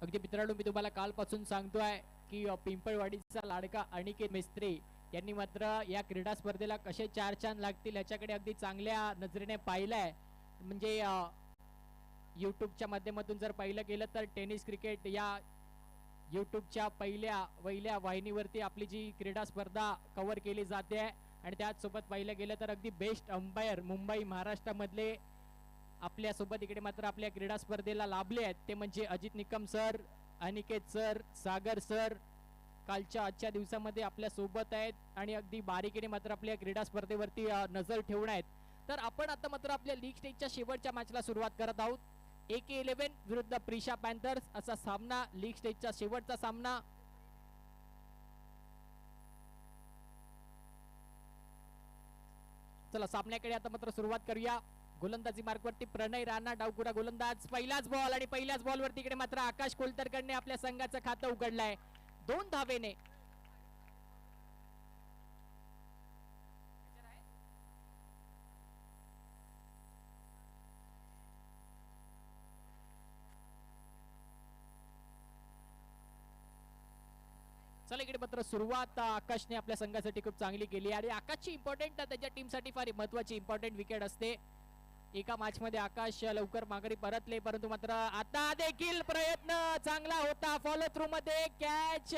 अगदी मित्रांनो, मी तुम्हाला कालपासून सांगतोय की पिंपळवाडीचा लाडका अनिकेत मिस्त्री यांनी मात्र या क्रीडा स्पर्धेला कसे 4 चांद लागतील याच्याकडे अगदी चांगल्या नजरेने पाहिलंय. म्हणजे यूट्यूबच्या माध्यमातून जर पाहिलं गेलं तर टेनिस क्रिकेट या यूट्यूबच्या पहिल्या वाहिनीवरती आपली जी क्रीडा स्पर्धा कव्हर केली जाते आणि त्याचसोबत पाहिलं गेलं तर अगदी बेस्ट अंपायर मुंबई महाराष्ट्रामधले आपल्यासोबत इकडे मात्र आपल्या क्रीडा स्पर्धेला लाभले आहेत. ते म्हणजे अजित निकम सर, अनिकेत सर, सागर सर कालच्या आजच्या दिवसामध्ये आपल्या सोबत आहेत आणि अगदी बारीकीने मात्र आपल्या क्रीडा स्पर्धेवरती नजर ठेवून आहेत. तर आपण आता मात्र आपल्या लीग स्टेजच्या शेवटच्या मॅचला सुरुवात करत आहोत. AK11 विरुद्ध प्रिशा पॅन्थर्स असा सामना, लीग स्टेजचा शेवटचा सामना. चला सामन्याकडे आता मात्र सुरुवात करूया. गोलंदाजी मार्कवरती प्रणय राणा डावकुरा गोलंदाज. पहिलाच बॉल आणि पहिल्याच बॉलवरती इकडे मात्र आकाश कोलतरकरने आपल्या संघाचं खातं उघडलंय 2 धावेने. चला इकडे मात्र सुरुवात आकाशने आपल्या संघासाठी खूप चांगली केली आणि आकाशची इम्पॉर्टंट त्याच्या टीमसाठी फार महत्वाची इम्पॉर्टंट विकेट असते. एका मॅच मध्ये आकाश लवकर माघारी परतले, परंतु मात्र आता देखील प्रयत्न चांगला होता. फॉलो थ्रू मध्ये कॅच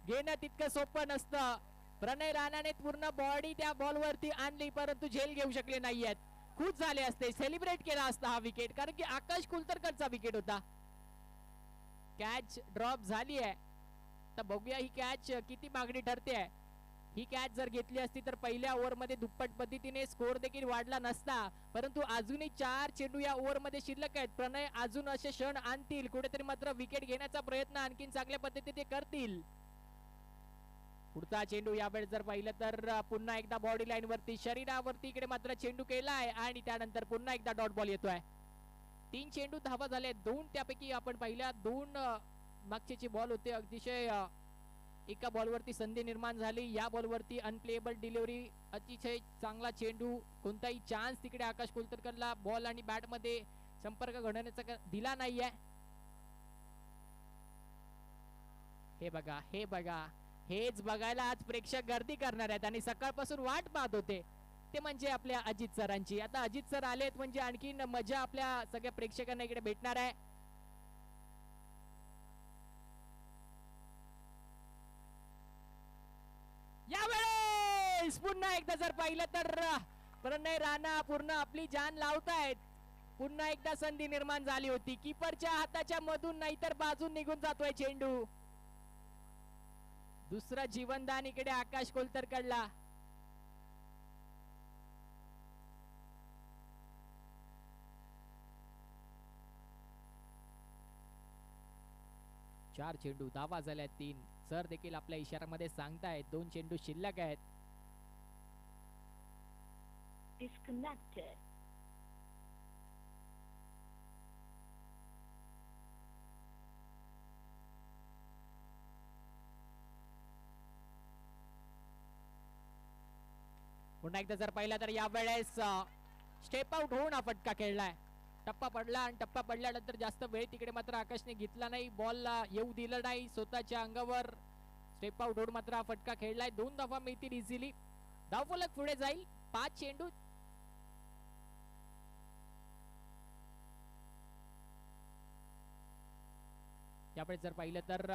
घेणं तितकं सोपं नसतं. प्रणय राणाने पूर्ण बॉडी त्या बॉल वरती आणली, परंतु झेल घेऊ शकले नाहीयेत. खुश झाले असते, सेलिब्रेट केला असता हा विकेट, कारण की आकाश कुलतरकरचा विकेट होता. कॅच ड्रॉप झाली आहे. तर बघूया ही कॅच किती मागणी ठरते आहे. ही कॅच जर घेतली असती तर पहिल्या ओव्हर मध्ये दुप्पट पद्धतीने स्कोर देखील वाढला नसता, परंतु अजूनही 4 चेंडू या ओव्हर मध्ये शिल्लक आहेत. प्रणय अजून असे क्षण आणतील, कुठेतरी मात्र विकेट घेण्याचा प्रयत्न आणखीन चांगल्या पद्धतीने करतील. पुढचा चेंडू यावेळेस जर पाहिलं तर पुन्हा एकदा बॉडी लाईन वरती शरीरावरती इकडे मात्र चेंडू केलाय आणि त्यानंतर पुन्हा एकदा डॉट बॉल येतोय. 3 चेंडू धावा झाले, 2 त्यापैकी आपण पहिल्या 2 मागचे बॉल होते अतिशय एका बॉलवरती संधी निर्माण झाली. या बॉलवरती अनप्लेएबल डिलिव्हरी, अतिशय चांगला चेंडू, कोणताही चान्स तिकडे आकाश कोलतरकरला बॉल आणि बॅट मध्ये संपर्क घडवण्याचा दिला नाहीये. हे बघा, हे बघा, हेच बघायला आज प्रेक्षक गर्दी करणार आहेत आणि सकाळपासून वाट पाहत होते, ते म्हणजे आपल्या अजित सरांची. आता अजित सर आलेत म्हणजे आणखीन मजा आपल्या सगळ्या प्रेक्षकांना इकडे भेटणार आहे. यावेळेस पुन्हा एकदा जर पाहिलं तर प्रणय राणा पूर्ण आपली जान लावतायत. पुन्हा एकदा संधी निर्माण झाली होती, कीपरच्या हाताच्या मधून नाहीतर बाजून निघून जातोय चेंडू. दुसरा जीवनदान इकडे आकाश कोलतरकरला. चार चेंडू धावा झाल्या 3. सर देखील आपल्या इशाऱ्यामध्ये सांगतायत 2 चेंडू शिल्लक आहेत. Disconnected. पुन्हा एकदा जर पाहिला तर यावेळेस स्टेप आउट होऊन हा फटका खेळलाय. टप्पा पडला आणि टप्पा पडल्यानंतर जास्त वेळ तिकडे मात्र आकाशने घेतला नाही, बॉलला येऊ दिलं नाही. स्वतःच्या अंगावर स्टेप आउट होऊन मात्र हा फटका खेळलाय. 2 धावा मिळतील इझिली. धावफलक पुढे जाईल. 5 चेंडू. यावेळेस जर पाहिलं तर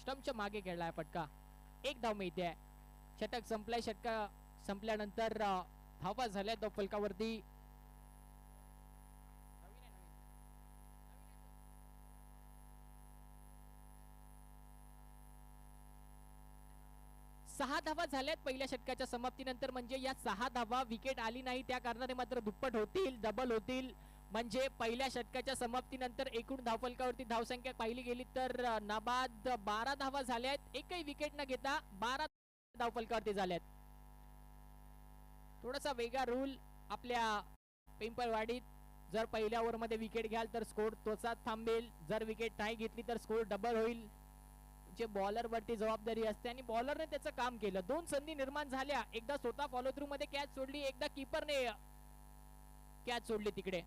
स्टंपच्या मागे खेळलाय फटका. 1 धाव मिळते. षटक संपलाय. षटका संपल्यानंतर धावा झाल्या धावफलकावरती. 6 धावा झाल्यात पहिल्या षटकाच्या समाप्तीनंतर. म्हणजे या 6 धावा विकेट आली नाही त्या कारणाने मात्र दुप्पट होतील, डबल होतील. म्हणजे पहिल्या षटकाच्या समाप्तीनंतर एकूण धावफलकावरती धावसंख्या पाहिली गेली तर नाबाद 12 धावा झाल्यात. एकही विकेट न घेता 12 धावफलकावरती झाल्यात. थोडासा वेगळा रूल आपल्या पिंपळवाडीत. जर पहिल्या ओव्हर मध्ये विकेट घ्याल तर स्कोर तोचाच थांबेल. जर विकेट नाही घेतली तर स्कोर डबल होईल. जे बॉलर वरती जबाबदारी असते आणि बॉलरने त्याचं काम केलं. 2 संधी निर्माण झाल्या. एकदा स्वतः फॉलो थ्रू मध्ये कॅच सोडली, एकदा कीपरने कॅच सोडली तिकडे.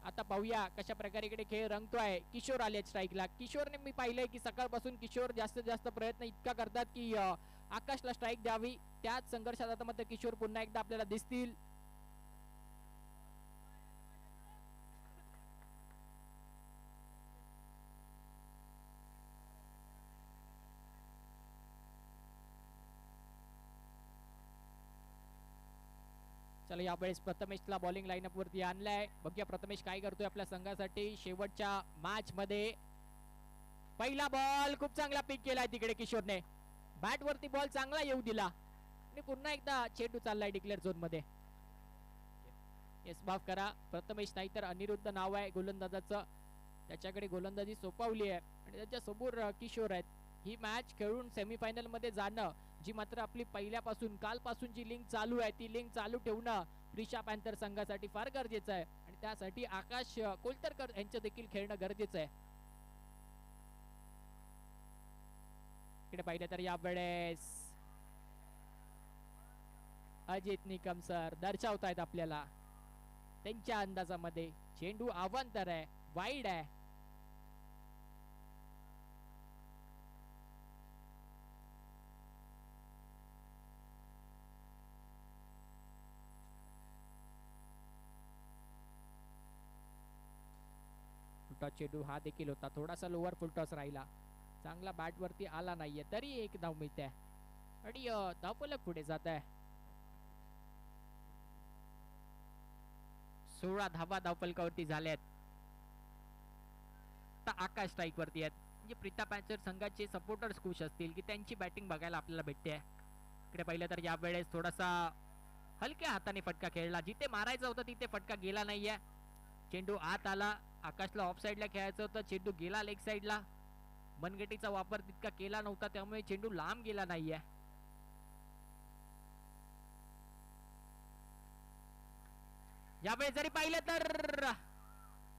आता पाहूया कशा प्रकारे इकडे खेळ रंगतोय. किशोर आले स्ट्राईकला. किशोरने मी पाहिलंय की सकाळपासून किशोर जास्तीत जास्त प्रयत्न इतका करतात की आकाशला स्ट्राईक द्यावी. त्याच संघर्षात आता मात्र किशोर पुन्हा एकदा आपल्याला दिसतील. चला यावेळेस प्रथमेशला बॉलिंग लाईनअप वरती आणलाय. बघूया प्रथमेश काय करतोय आपल्या संघासाठी शेवटच्या मॅच मध्ये. पहिला बॉल खूप चांगला पिक केलाय तिकडे किशोरने. बॅट वरती बॉल चांगला येऊ दिला आणि पुन्हा एकदा चेंडू चाललाय डिक्लेअर झोन मध्ये. येस माफ करा प्रथमेश नाही तर अनिरुद्ध नाव आहे गोलंदाजाचं. त्याच्याकडे गोलंदाजी सोपवली आहे आणि त्याच्या समोर किशोर आहेत. ही मॅच खेळून सेमीफायनल मध्ये जाणं जी मात्र आपली पहिल्यापासून कालपासून जी लिंक चालू आहे ती लिंक चालू ठेवणं प्रिशा पॅन्थर संघासाठी फार गरजेचं आहे आणि त्यासाठी आकाश कोलतरकर यांचं देखील खेळणं गरजेचं आहे. इकडे पाहिलं तर यावेळेस अजित निकम सर दर्शवतायत आपल्याला त्यांच्या अंदाजामध्ये चेंडू अवांतर आहे, वाईड आहे. चेंडू हा देखील होता थोडासा लोअर फुल टॉस राहिला. चांगला बॅट वरती आला नाहीये तरी एक धाव मिळते आणि धावफलक पुढे जात आहे. 16 धावा धावफलकावरती झाल्यात. आता आकाश स्ट्राईक वरती आहेत. म्हणजे प्रीता पॅन्थर संघाचे सपोर्टर्स खुश असतील की त्यांची बॅटिंग बघायला आपल्याला भेटते. इकडे पाहिलं तर यावेळेस थोडासा हलक्या हाताने फटका खेळला. जिथे मारायचा होता तिथे फटका गेला नाहीये. चेंडू आत आला. आकाशला ऑफ साइडला खेळायचं होतं. चेंडू गेला लेग साइडला. मनगटीचा वापर तितका केला नव्हता त्यामुळे चेंडू लांब गेला नाहीये. यावेळी जरी पाहिलं तर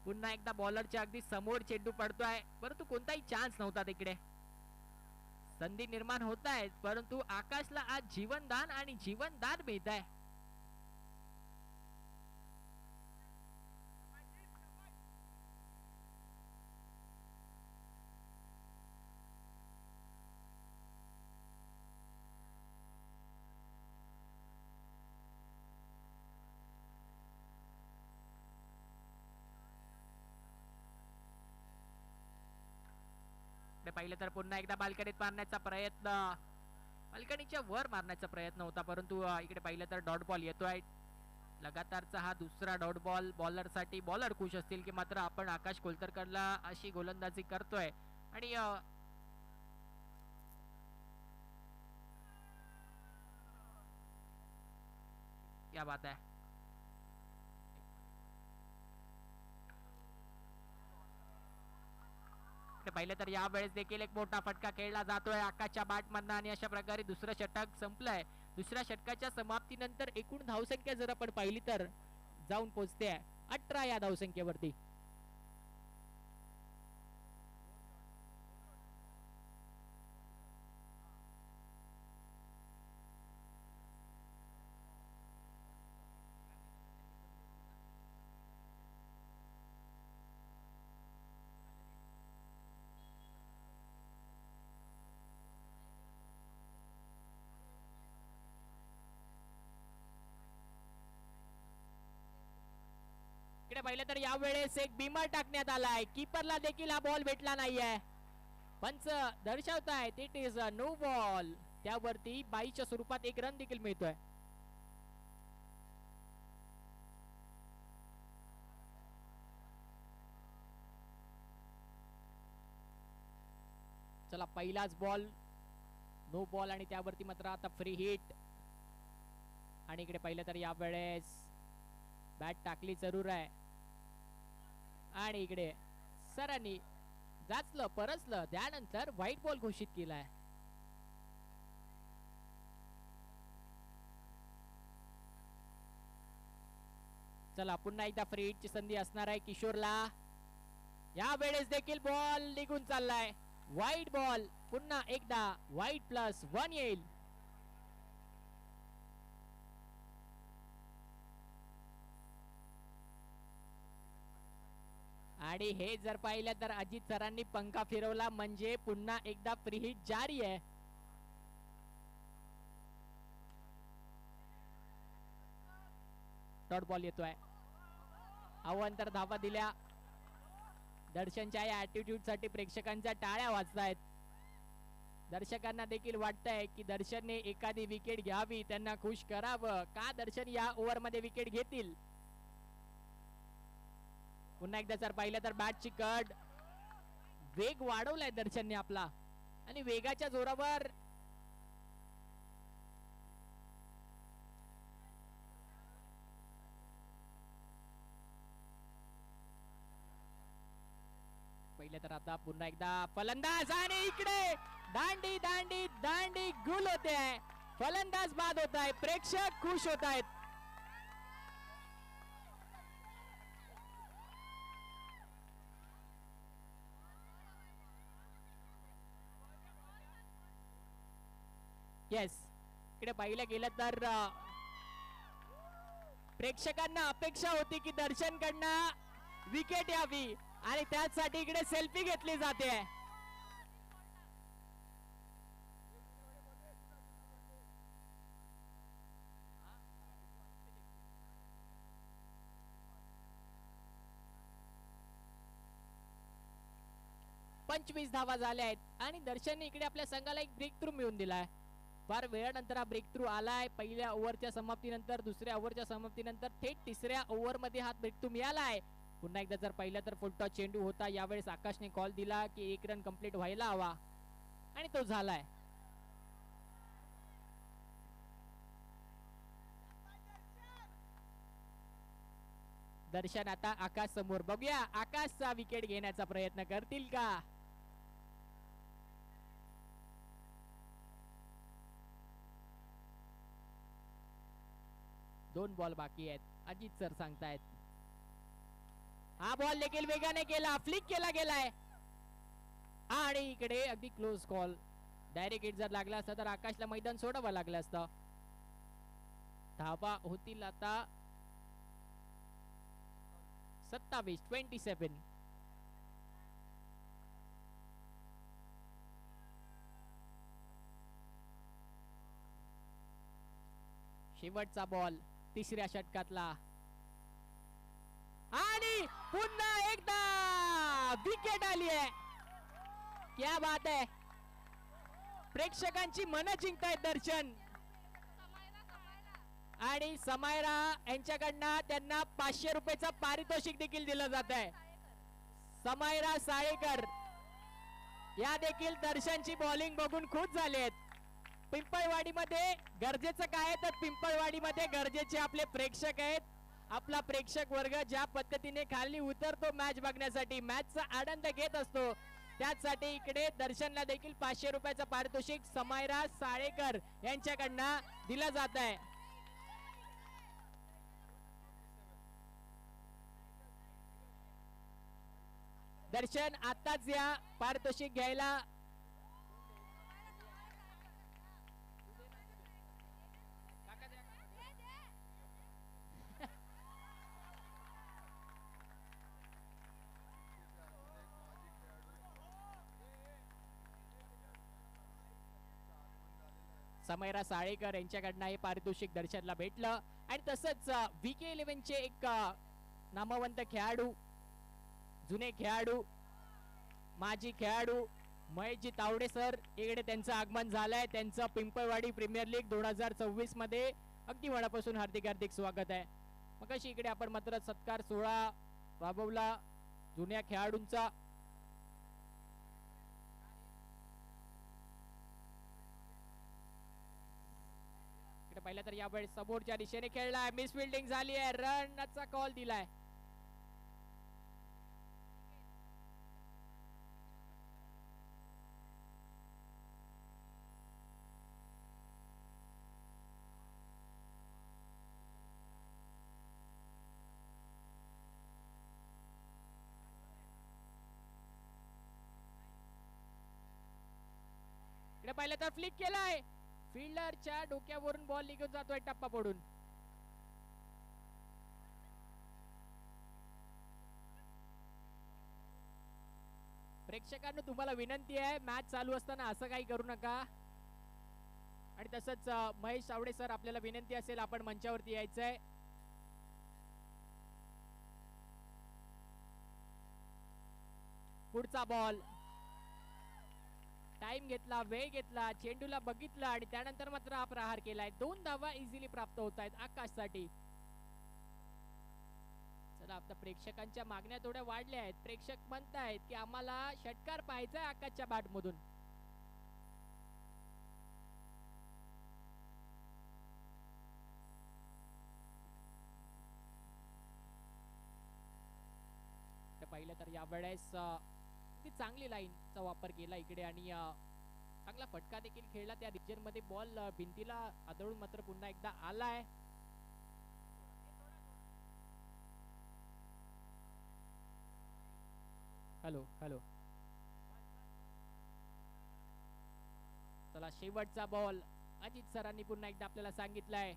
पुन्हा एकदा बॉलरच्या अगदी समोर चेंडू पडतोय परंतु कोणताही चान्स नव्हता तिकडे. संधी निर्माण होत आहेत परंतु आकाशला आज जीवनदान आणि जीवनदान मिळत आहे. पाहिलं तर पुन्हा एकदा बाल्कनीत मारण्याचा प्रयत्न, बाल्कनीच्या वर मारण्याचा प्रयत्न होता परंतु इकडे पाहिलं तर डॉट बॉल येतोय. लगातारचा हा दुसरा डॉट बॉल बॉलर साठी. बॉलर खुश असतील की मात्र आपण आकाश कोलतरकरला अशी गोलंदाजी करतोय आणि क्या बात आहे. पाहिलं तर यावेळेस देखील एक मोठा फटका खेळला जातोय आकाशच्या बॅट मधनं आणि अशा प्रकारे दुसरं षटक संपलंय. दुसऱ्या षटकाच्या समाप्तीनंतर एकूण धावसंख्या जर आपण पाहिली तर जाऊन पोहोचते 18 या धावसंख्येवरती. पाहिलं तर यावेळेस एक बिमर टाकण्यात आलाय. कीपरला देखील हा बॉल भेटला नाहीये. पंच दर्शवतायत it is a no ball. त्यावरती 22च्या स्वरूपात एक रन देखील मिळतोय. चला पहिलाच बॉल नो बॉल आणि त्यावरती मात्र आता फ्री हिट. आणि इकडे पाहिलं तर यावेळेस बॅट टाकली जरूर आहे आणि इकडे सरांनी जाचलं परसलं त्यानंतर व्हाईट बॉल घोषित केलाय. चला पुन्हा एकदा फ्री हिटची संधी असणार आहे किशोरला. यावेळेस देखील बॉल निघून चाललाय. व्हाईट बॉल पुन्हा एकदा व्हाईट +1 येईल. आणि हे जर पाहिलं तर अजित सरांनी पंखा फिरवला म्हणजे पुन्हा एकदा फ्री हिट जारी आहे. डॉट बॉल येतोय. अवांतर धावा दिल्या. दर्शनच्या या ऍटिट्यूड साठी प्रेक्षकांच्या टाळ्या वाजतायत. दर्शकांना देखील वाटतंय की दर्शनने एखादी विकेट घ्यावी, त्यांना खुश करावं. का दर्शन या ओव्हर मध्ये विकेट घेतील? पुन्हा एकदा जर पाहिलं तर बॅटची कट. वेग वाढवलाय दर्शनने आपला आणि वेगाच्या जोरावर पहिले तर आता पुन्हा एकदा फलंदाज आणि इकडे दांडी दांडी दांडी गुल होते आहे. फलंदाज बाद होत आहे. प्रेक्षक खुश होत आहेत. येस, इकडे पाहिलं गेलं तर प्रेक्षकांना अपेक्षा होती की दर्शन कडनं विकेट यावी आणि त्यासाठी इकडे सेल्फी घेतली जाते. पंचवीस धावा झाल्या आहेत आणि दर्शनने इकडे आपल्या संघाला एक ब्रेक थ्रू मिळवून दिलाय. फार वेळानंतर हा ब्रेक थ्रू आलाय. पहिल्या ओव्हरच्या समाप्तीनंतर, दुसऱ्या ओव्हरच्या समाप्तीनंतर थेट तिसऱ्या ओव्हर मध्ये हा ब्रेक थ्रू मिळालाय. पुन्हा एकदा जर पाहिलं तर फुलटॉस चेंडू होता. यावेळेस आकाशने कॉल दिला की 1 रन कंप्लीट व्हायला हवा आणि तो झालाय. दर्शन आता आकाश समोर. बघूया आकाशचा विकेट घेण्याचा प्रयत्न करतील का? दोन बॉल बाकी आहेत. अजित सर सांगतायत. हा बॉल देखील वेगाने केला, फ्लिक केला गेलाय आणि इकडे अगदी क्लोज कॉल. डायरेक्ट हिट जर लागला असता तर आकाशला मैदान सोडावं लागलं असतं. धावा होतील आता 27. शेवटचा बॉल तिसऱ्या षटकातला आणि पुन्हा एकदा विकेट आली आहे. क्या बात आहे. प्रेक्षकांची मनं जिंकतायत दर्शन आणि समायरा यांच्याकडनं त्यांना 500 रुपयाचं पारितोषिक देखील दिलं जात आहे. समायरा साळेकर या देखील दर्शनची बॉलिंग बघून खुश झाले आहेत. पिंपळवाडीमध्ये गरजेचं काय आहे तर पिंपळवाडीमध्ये गरजेचे आपले प्रेक्षक आहेत. आपला प्रेक्षक वर्ग ज्या पद्धतीने खाली उतरतो मॅच बघण्यासाठी, मॅचचा आनंद घेत असतो, त्यासाठी इकडे दर्शनला देखील 500 रुपयाचं पारितोषिक समायरा साळेकर यांच्याकडनं दिलं जात आहे. दर्शन आताच या पारितोषिक घ्यायला समायरा साळेकर यांच्याकडनं हे पारितोषिक दर्शनला भेटलं. आणि तसंच VK11 चे एक नामवंत खेळाडू, जुने खेळाडू, माजी खेळाडू महेशजी तावडे सर इकडे त्यांचं आगमन झालंय. त्यांचं पिंपळवाडी प्रीमियर लीग 2024 मध्ये अगदी मनापासून हार्दिक हार्दिक स्वागत आहे. मग अशी इकडे आपण मात्र सत्कार सोहळा राबवला जुन्या खेळाडूंचा. इकडे पाहिलं तर यावेळी समोरच्या दिशेने खेळलाय, मिस फिल्डिंग झाली आहे, रनचा कॉल दिलाय. इकडे पाहिलं तर फ्लिक केलाय, फिल्डरच्या डोक्यावरून बॉल निघून जातोय टप्पा पडून. प्रेक्षकांना तुम्हाला विनंती आहे, मॅच चालू असताना असं काही करू नका. आणि तसंच महेश तावडे सर, आपल्याला विनंती असेल आपण मंचावरती यायचंय. पुढचा बॉल, टाइम घेतला, वेळ घेतला, चेंडूला बघितलं आणि त्यानंतर मात्र हा प्रहार केलाय. 2 धावा इझिली प्राप्त होत आहेत आकाशसाठी. चला, आता प्रेक्षकांच्या मागण्या थोड्या वाढल्या आहेत. प्रेक्षक म्हणतायत की आम्हाला षटकार पाहायचा आकाशच्या बॅट मधून. पाहिलं तर यावेळेस चांगली लाईनचा वापर केला इकडे आणि चांगला फटका देखील खेळला त्या रिजन मध्ये. बॉल भिंतीला आदळून मात्र पुन्हा एकदा आलाय. हॅलो हॅलो, चला शेवटचा बॉल. अजित सरांनी पुन्हा एकदा आपल्याला सांगितलंय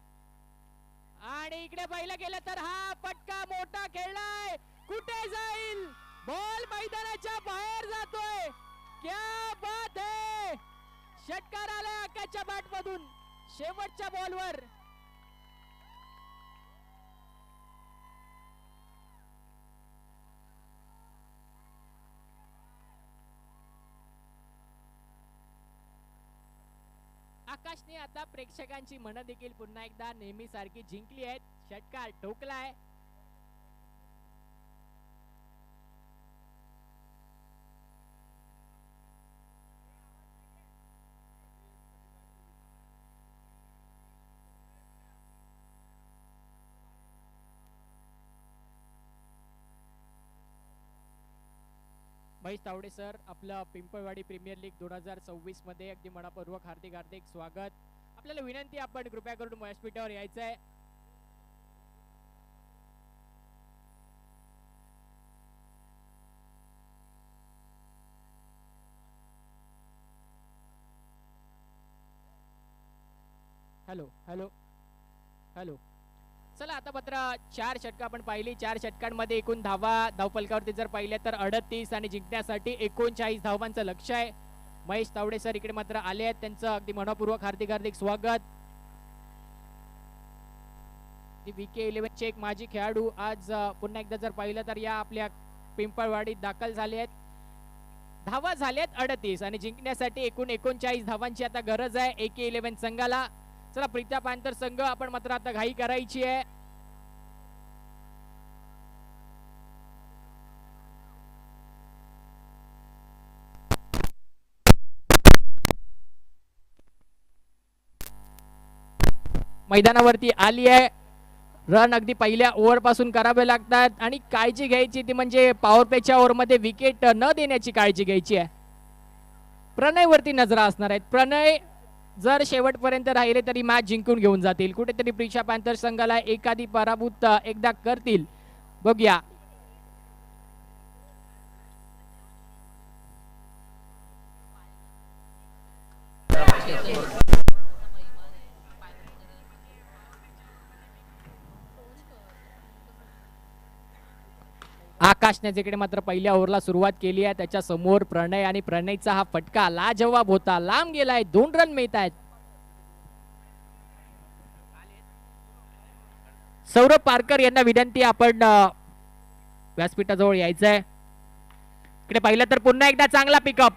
आणि इकडे पाहिलं गेलं तर हा फटका मोठा खेळलाय. कुठे जाईल बॉल? मैदानाच्या बाहेर जातोय. क्या बात है! षटकार आलाय आकाशच्या बॅट मधून शेवटच्या बॉलवर. आकाशने आता प्रेक्षकांची मन देखील पुन्हा एकदा नेहमी सारखी जिंकली आहेत. षटकार ठोकलाय. महेश तावडे सर, आपलं पिंपळवाडी प्रीमियर लीग 2026 मध्ये अगदी मनापूर्वक हार्दिक हार्दिक स्वागत. आपल्याला विनंती, आपण कृपया करून व्यासपीठावर यायचंय. हॅलो हॅलो हॅलो, चला आता मात्र 4 षटक आपण पाहिली. 4 षटकांमध्ये एकूण धावा धावफलकावरती जर पाहिल्या तर 38 आणि जिंकण्यासाठी 39 धावांचं लक्ष आहे. महेश तावडे सर इकडे मात्र आले आहेत, त्यांचं अगदी मनपूर्वक हार्दिक हार्दिक स्वागत. VK11 चे एक माजी खेळाडू आज पुन्हा एकदा जर पाहिलं तर या आपल्या पिंपळवाडीत दाखल झाले आहेत. धावा झाल्यात 38 आणि जिंकण्यासाठी एकूण 39 धावांची आता गरज आहे AK11 संघाला. चला, प्रीता पॅन्थर संघ, आपण मात्र आता घाई करायची आहे. मैदानावरती आली आहे. रन अगदी पहिल्या ओव्हर पासून करावे लागतात आणि काळजी घ्यायची ती म्हणजे पॉवर प्लेच्या ओव्हर मध्ये विकेट न देण्याची काळजी घ्यायची आहे. प्रणय वरती नजरा असणार आहेत. प्रणय जर शेवटपर्यंत राहिले तरी मॅच जिंकून घेऊन जातील. कुठेतरी प्रीता पॅन्थर संघाला एखादी पराभूत एकदा करतील, बघूया. आकाशने जिकडे मात्र पहिल्या ओव्हरला सुरुवात केली आहे, त्याच्या समोर प्रणय आणि प्रणयचा हा फटका लाजवाब होता, लांब गेलाय. 2 रन मिळत आहेत. सौरभ पारकर यांना विनंती, आपण व्यासपीठाजवळ यायचंय. इकडे पाहिलं तर पुन्हा एकदा चांगला पिकअप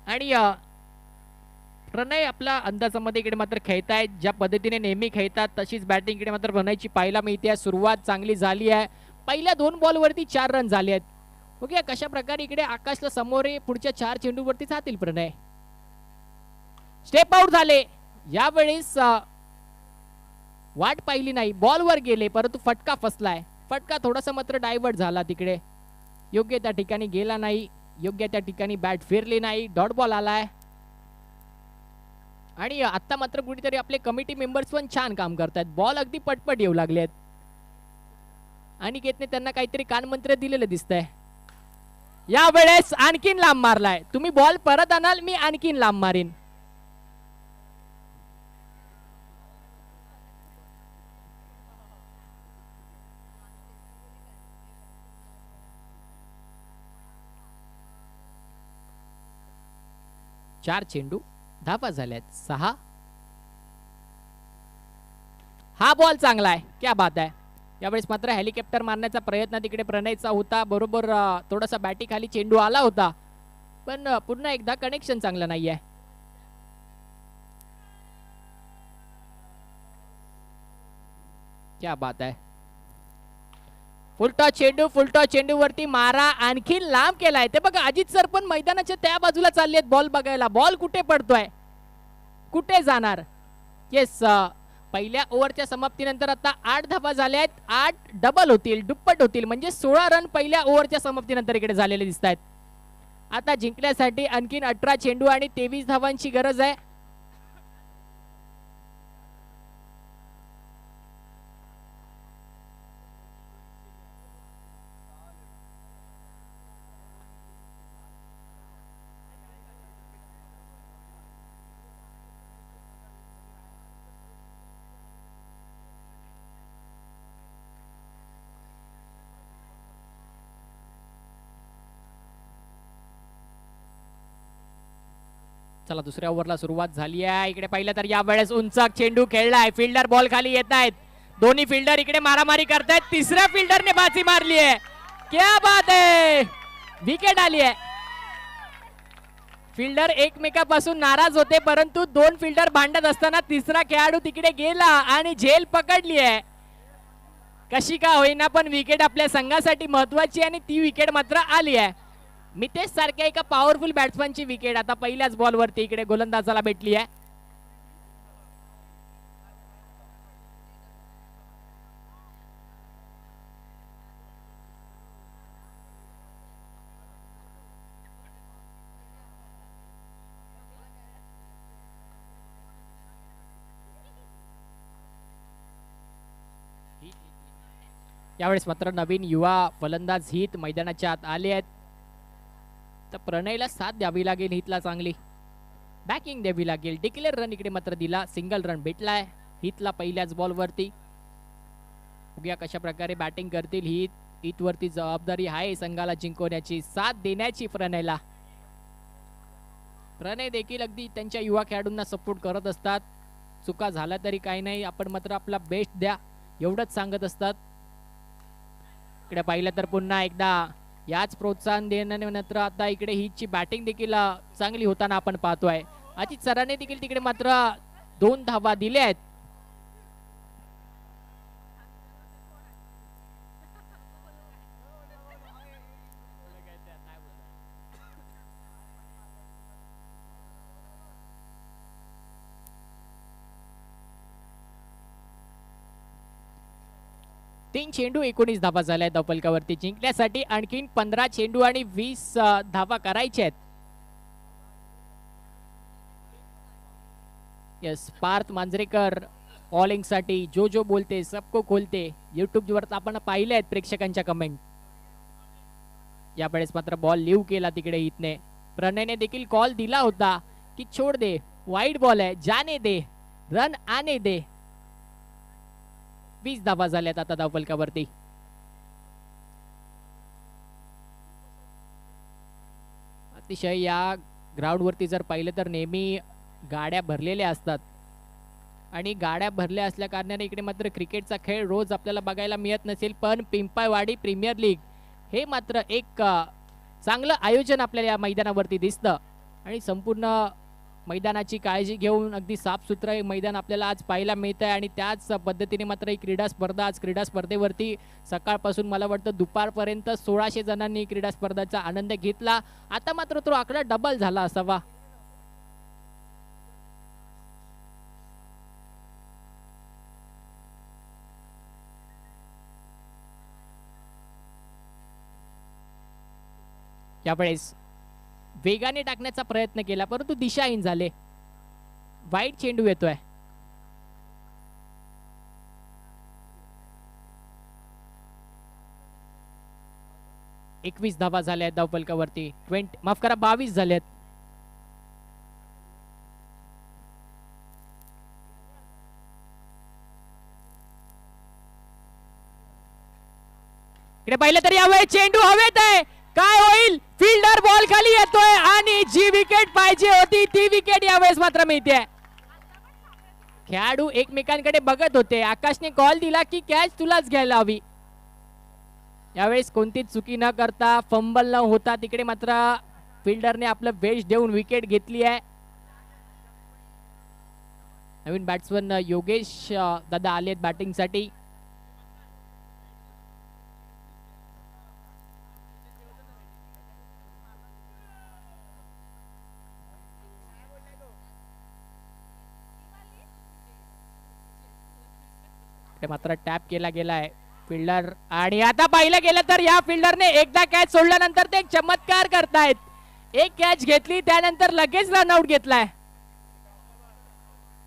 आणि प्रणय आपला अंदाजामध्ये इकडे मात्र खेळतायत. ज्या पद्धतीने नेहमी खेळतात तशीच बॅटिंग इकडे मात्र प्रणयची पाहायला मिळते. सुरुवात चांगली झाली आहे. पहिल्या 2 बॉलवरती 4 रन झाले आहेत. ओके, कशा प्रकारे इकडे आकाशला समोर पुढच्या 4 चेंडूवरती जातील प्रणय. स्टेप आउट झाले. यावेळेस वाट पाहिली नाही, बॉलवर गेले परंतु फटका फसलाय. फटका थोडासा मात्र डायव्हर्ट झाला तिकडे, योग्य त्या ठिकाणी गेला नाही, योग्य त्या ठिकाणी बॅट फिरली नाही, डॉट बॉल आलाय. आणि आता मात्र कुठेतरी आपले कमिटी मेंबर्स पण छान काम करतात. बॉल अगदी पटपट येऊ लागलेत. अनिकेतने त्यांना काहीतरी कानमंत्र दिलेलं दिसतंय. यावेळेस आणखीन लांब मारलाय. तुम्ही बॉल परत आणाल, मी आणखीन लांब मारीन. 4 चेंडू, धावा झाल्यात 6. हा बॉल चांगला आहे, क्या बात आहे. यावेळेस मात्र हेलिकॉप्टर मारण्याचा प्रयत्न तिकडे प्रणयचा होता. बरोबर थोडासा बॅटी खाली चेंडू आला होता, पण पुन्हा एकदा कनेक्शन चांगलं नाहीये. क्या बात आहे. फुलटॉस चेंडू वरती मारा आणखी लांब केलाय. ते बघा अजित सर पण मैदानाच्या त्या बाजूला चालले आहेत बॉल बघायला. बॉल कुठे पडतोय, कुठे जाणार. येस, पहिल्या ओव्हरच्या समाप्तीनंतर आता 8 धावा झाल्या आहेत. 8 डबल होतील, दुप्पट होतील, म्हणजे 16 रन पहिल्या ओव्हरच्या समाप्तीनंतर इकडे झालेले दिसत आहेत. आता जिंकण्यासाठी आणखीन 18 चेंडू आणि 23 धावांची गरज आहे. चला दुसऱ्या ओव्हरला सुरुवात झाली आहे. इकडे पाहिलं तर यावेळेस उंच चेंडू खेळलाय. फिल्डर बॉल खाली येत आहेत. दोन्ही फिल्डर इकडे मारामारी करतायत. तिसऱ्या फिल्डरने बाजी मारली आहे. क्या बात आहे, विकेट आली आहे. फिल्डर एकमेकापासून नाराज होते, परंतु 2 फिल्डर भांडत असताना तिसरा खेळाडू तिकडे गेला आणि झेल पकडली आहे. कशी का होईना पण विकेट आपल्या संघासाठी महत्वाची आणि ती विकेट मात्र आली आहे. मितेश सारख्या एका पॉवरफुल बॅट्समनची विकेट आता पहिल्याच बॉलवरती इकडे गोलंदाजाला भेटली आहे. यावेळेस मात्र नवीन युवा फलंदाज हित मैदानाच्या आत आले आहेत. तर प्रणयला साथ द्यावी लागेल, हितला चांगली बॅकिंग द्यावी लागेल. डिक्लेअर रन इकडे मात्र दिला, सिंगल रन भेटलाय हितला पहिल्याच बॉलवरती. बघूया कशा प्रकारे बॅटिंग करतील हित. हितवरती जबाबदारी आहे संघाला जिंकवण्याची, साथ देण्याची प्रणयला. प्रणय देखील अगदी त्यांच्या युवा खेळाडूंना सपोर्ट करत असतात. चुका झाल्या तरी काही नाही, आपण मात्र आपला बेस्ट द्या एवढंच सांगत असतात. इकडे पाहिलं तर पुन्हा एकदा याच प्रोत्साहन देण्यानंतर आता इकडे हिची बॅटिंग देखील चांगली होताना आपण पाहतोय. अजित सरांनी देखील तिकडे मात्र 2 धावा दिल्या आहेत. तीन चेंडू 19 धावा झाल्या धावफलकावरती. जिंकण्यासाठी आणखीन 15 चेंडू आणि 20 धावा करायच्या आहेत. यस, पार्थ मांजरेकर बॉलिंग साठी जो जो बोलते सबको खोलते युट्यूब वर आपण पाहिले आहेत प्रेक्षकांच्या कमेंट. यावेळेस मात्र बॉल लिव्ह केला तिकडे हितने. प्रणयने देखील कॉल दिला होता की छोड दे, वाईड बॉल आहे, जाने दे, रन आने दे. 20 धावा झाल्यात आता धावफलकावरती. अतिशय या ग्राउंड वरती जर पाहिलं तर नेहमी गाड्या भरलेल्या असतात आणि गाड्या भरल्या असल्या कारणाने इकडे मात्र क्रिकेटचा खेळ रोज आपल्याला बघायला मिळत नसेल, पण पिंपळवाडी प्रीमियर लीग हे मात्र एक चांगलं आयोजन आपल्याला या मैदानावरती दिसतं आणि संपूर्ण मैदानाची काळजी घेऊन अगदी साफसुथरं हे मैदान आपल्याला आज पाहायला मिळतं आहे. आणि त्याच पद्धतीने मात्र ही क्रीडा स्पर्धा, आज क्रीडा स्पर्धेवरती सकाळपासून मला वाटतं दुपारपर्यंत 1600 जणांनी क्रीडा स्पर्धाचा आनंद घेतला. आता मात्र तो आकडा डबल झाला असावा. यावेळेस वेगाने टाकण्याचा प्रयत्न केला परंतु दिशाहीन झाले. वाईट चेंडू येतोय. एकवीस धावा झाल्या आहेत धावफलकावरती. 22 झाल्यात. इकडे पाहिलं तर यावेळेस चेंडू हवेत आहे. काय होईल? फिल्डर बॉल खाली येतोय आणि जी विकेट पाहिजे होती ती विकेट यावेळेस मात्र मिळते. खेळाडू एकमेकांकडे बघत होते. आकाशने कॉल दिला की कॅच तुलाच घ्यायला हवी. यावेळेस कोणतीच चुकी न करता, फंबल न होता तिकडे मात्र फिल्डरने आपलं बेस्ट देऊन विकेट घेतली आहे. नवीन बॅट्समन योगेश दादा आलेत बॅटिंगसाठी. मात्र टॅप केला गेलाय फिल्डर. आणि आता पाहिलं गेलं तर या फिल्डरने एकदा कॅच सोडल्यानंतर ते एक चमत्कार करतायत. एक कॅच घेतली त्यानंतर लगेच रनआउट घेतलाय.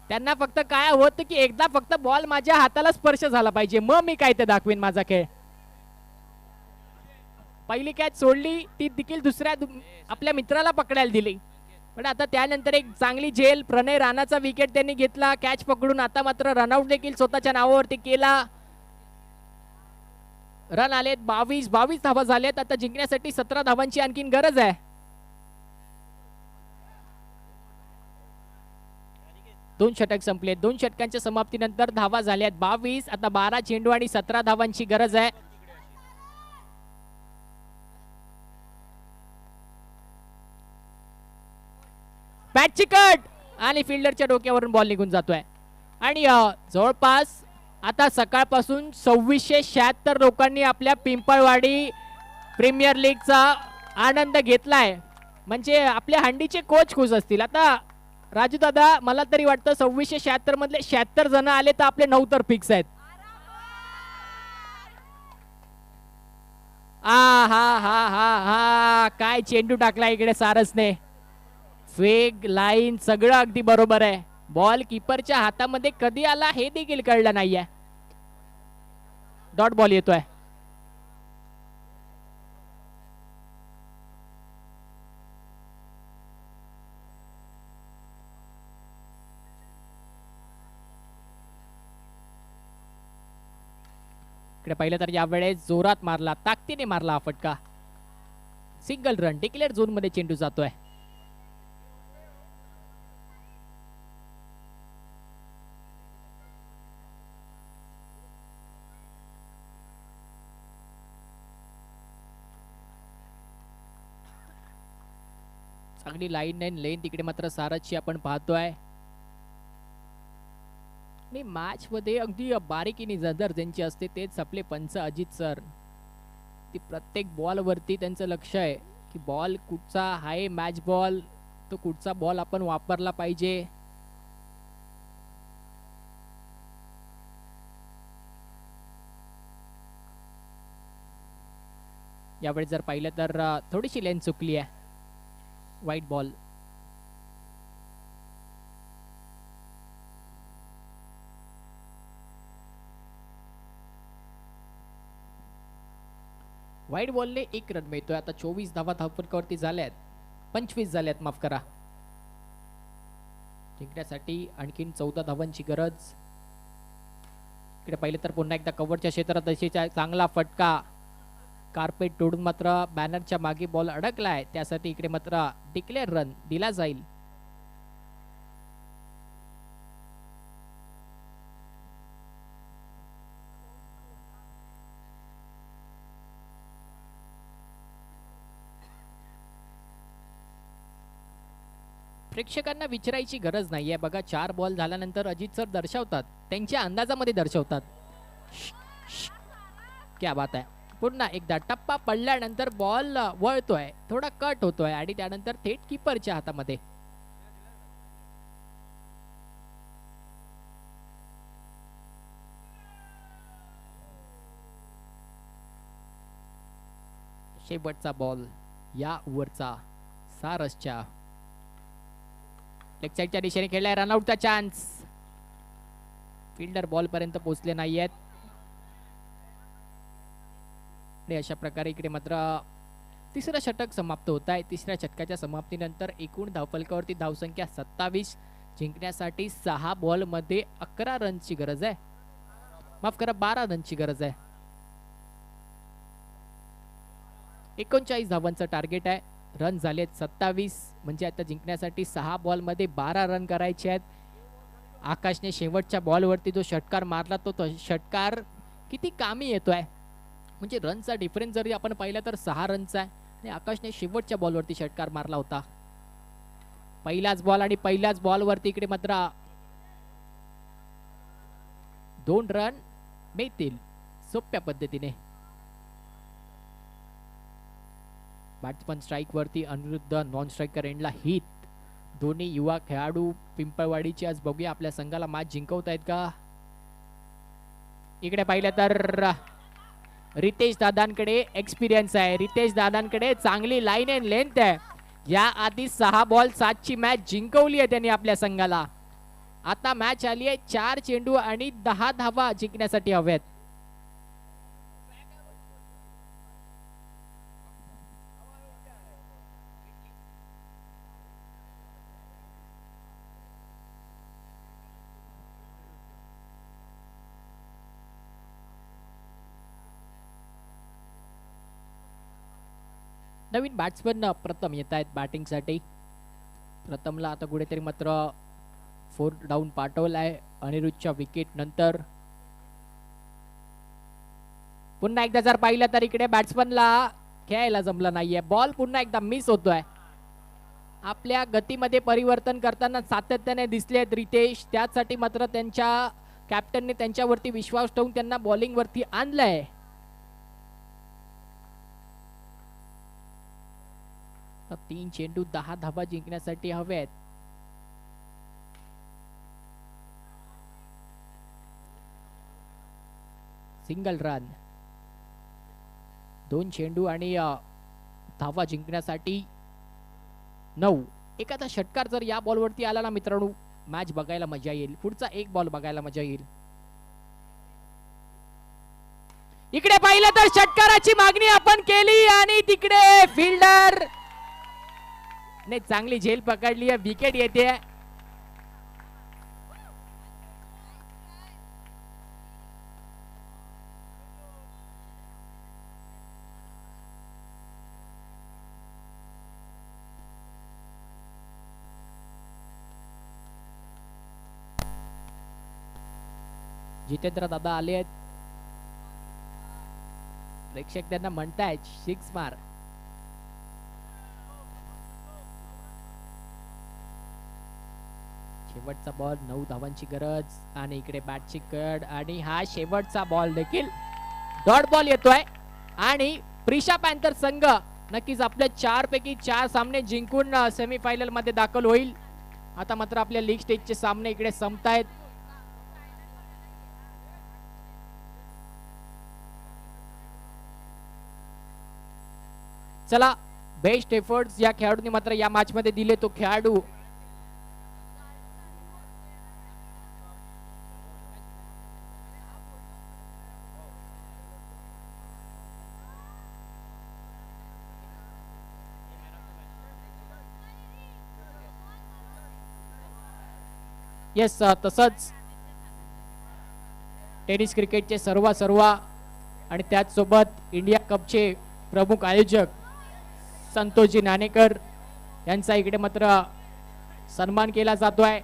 त्यांना फक्त काय होतं की एकदा फक्त बॉल माझ्या हाताला स्पर्श झाला पाहिजे, मग मी काय ते दाखवीन माझा खेळ. पहिली कॅच सोडली ती देखील दुसऱ्या आपल्या मित्राला पकडायला दिली. पण आता त्यानंतर एक चांगली झेल. प्रणय राणाचा विकेट त्यांनी घेतला कॅच पकडून. आता मात्र रनआउट देखील स्वतःच्या नावावरती केला. रन आलेत 22 धावा झालेत. आता जिंकण्यासाठी 17 धावांची आणखीन गरज आहे. दोन षटक संपले. 2 षटकांच्या समाप्तीनंतर धावा झाल्यात 22. आता 12 चेंडू आणि 17 धावांची गरज आहे. बॅटची कट आणि फिल्डरच्या डोक्यावरून बॉल निघून जातोय. आणि जवळपास आता सकाळपासून 2676 लोकांनी आपल्या पिंपळवाडी प्रीमियर लीगचा आनंद घेतलाय. म्हणजे आपल्या हंडीचे कोच खुश असतील. आता राजू दादा मला तरी वाटतं 2676 मधले 76 जण आले तर आपले 9 तर फिक्स आहेत. हा हा हा हा काय चेंडू टाकला इकडे सारसने. फेक लाईन सगळं अगदी बरोबर आहे. बॉल कीपरच्या हातामध्ये कधी आला हे देखील कळलं नाहीये. डॉट बॉल येतोय. इकडे पाहिलं तर यावेळेस जोरात मारला, ताकदीने मारला हा फटका. Single run. डिक्लेअर झोन मध्ये चेंडू जातोय. चांगली लाईन लेन तिकडे मात्र सारथची आपण पाहतोय. आणि मॅच मध्ये अगदी बारीकीने नजर ज्यांची असते तेच आपले पंच अजित सर. ती प्रत्येक बॉल वरती त्यांचं लक्ष आहे की बॉल कुठचा आहे, मॅच बॉल तो कुठचा बॉल आपण वापरला पाहिजे. यावेळी जर पाहिलं तर थोडीशी लेन चुकली आहे. वाईट बॉल. वाईट बॉलने 1 रन मिळतोय. आता 24 धावा धावफलकावरती झाल्यात. 25 झाल्यात माफ करा. जिंकण्यासाठी आणखीन 14 धावांची गरज. इकडे पाहिलं तर पुन्हा एकदा कव्हरच्या क्षेत्रात अशीचा चांगला फटका. कार्पेट तोडून मात्र बॅनरच्या मागे बॉल अडकलाय. त्यासाठी इकडे मात्र डिक्लेअर रन दिला जाईल. प्रेक्षकांना विचारायची गरज नाहीये. बघा 4 बॉल झाल्यानंतर अजित सर दर्शवतात, त्यांच्या अंदाजामध्ये दर्शवतात. क्या बात आहे. पुन्हा एकदा टप्पा पडल्यानंतर बॉल वळतोय, थोडा कट होतोय आणि त्यानंतर थेट कीपरच्या हातामध्ये. शेवटचा बॉल या ओव्हरचा सारसच्या. लेग साइडच्या दिशेने खेळलाय. रनआउटचा चान्स. फिल्डर बॉल पर्यंत पोहोचले नाहीयेत. अशा प्रकारे इकडे मात्र तिसरं षटक समाप्त होत आहे. तिसऱ्या षटकाच्या समाप्तीनंतर एकूण धावफलकावरती धावसंख्या 27. जिंकण्यासाठी 6 बॉल मध्ये 11 रनची गरज आहे. माफ करा 12 रनची गरज आहे. 39 धावांचं टार्गेट आहे. रन झालेत 27, म्हणजे आता जिंकण्यासाठी 6 बॉलमध्ये 12 रन करायचे आहेत. आकाशने शेवटच्या बॉलवरती जो षटकार मारला तो षटकार किती कामी येतोय. म्हणजे रनचा डिफरन्स जरी आपण पाहिला तर 6 रनचा आहे आणि आकाशने शेवटच्या बॉलवरती षटकार मारला होता. पहिलाच बॉल आणि पहिल्याच बॉलवरती इकडे मात्र 2 रन मिळतील सोप्या पद्धतीने. बॅट्समन स्ट्राईक वरती, अनिरुद्ध नॉन स्ट्रायकर एंडला हित. दोन्ही युवा खेळाडू पिंपळवाडीचे आज बघूया आपल्या संघाला मॅच जिंकवतायत का. इकडे पाहिलं तर रितेश दादांकडे एक्सपिरियन्स आहे. रितेश दादांकडे चांगली लाईन अँड लेंथ आहे. या आधी 6 बॉल 7 ची मॅच जिंकवली आहे त्यांनी आपल्या संघाला. आता मॅच आली आहे 4 चेंडू आणि 10 धावा जिंकण्यासाठी हव्यात. नवीन बॅट्समन प्रथम येत आहेत बॅटिंगसाठी. प्रथमला आता कुठेतरी मात्र 4 डाऊन पाठवलाय अनिरुद्धच्या विकेट नंतर. पुन्हा एकदा जर पाहिलं तर इकडे बॅट्समनला खेळायला जमलं नाहीये. बॉल पुन्हा एकदा मिस होतोय. आपल्या गतीमध्ये परिवर्तन करताना सातत्याने दिसले आहेत रितेश. त्यासाठी मात्र त्यांच्या कॅप्टनने त्यांच्यावरती विश्वास ठेवून त्यांना बॉलिंग वरती आणलंय. तर 3 चेंडू 10 धावा जिंकण्यासाठी हवेत. सिंगल रन, 2 चेंडू आणि धावा जिंकण्यासाठी 9. एखादा षटकार जर या बॉलवरती आला ना मित्रांनो, मॅच बघायला मजा येईल. पुढचा एक बॉल बघायला मजा येईल. इकडे पाहिलं तर षटकाराची मागणी आपण केली आणि तिकडे फिल्डर ने चांगली झेल पकडली आहे. विकेट येते. जितेंद्र दादा आले आहेत. प्रेक्षक त्यांना म्हणतायत 6 मार. शेवटचा बॉल, 9 धावांची गरज आणि इकडे बॅटची कड आणि हा शेवटचा बॉल देखील डॉट बॉल येतोय आणि प्रिशा पॅन्थर संघ नक्कीच आपल्या 4 पैकी 4 सामने जिंकून सेमीफायनल मध्ये दाखल होईल. आता मात्र आपल्या लीग स्टेजचे सामने इकडे संपतायत. चला, बेस्ट एफर्ट्स या खेळाडूंनी मात्र या मॅच मध्ये दिले. तो खेळाडू येस, तसंच टेनिस क्रिकेटचे सर्व आणि त्याच सोबत इंडिया कपचे प्रमुख आयोजक संतोषजी नाणेकर यांचा इकडे मात्र सन्मान केला जातोय.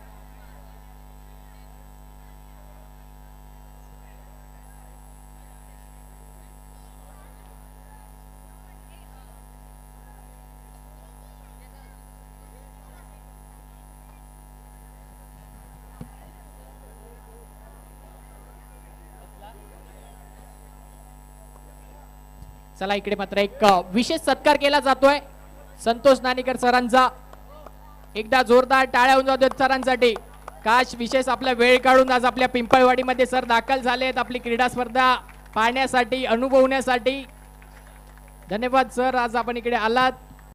चला, इकडे मात्र एक विशेष सत्कार केला जातोय संतोष नाणेकर सरांचा. एकदा जोरदार टाळ्या होऊन जातात सरांसाठी. काश विशेष आपला वेळ काढून आज आपल्या पिंपळवाडीमध्ये सर दाखल झालेत आपली क्रीडा स्पर्धा पाहण्यासाठी, अनुभवण्यासाठी. धन्यवाद सर, आज आपण इकडे आलात.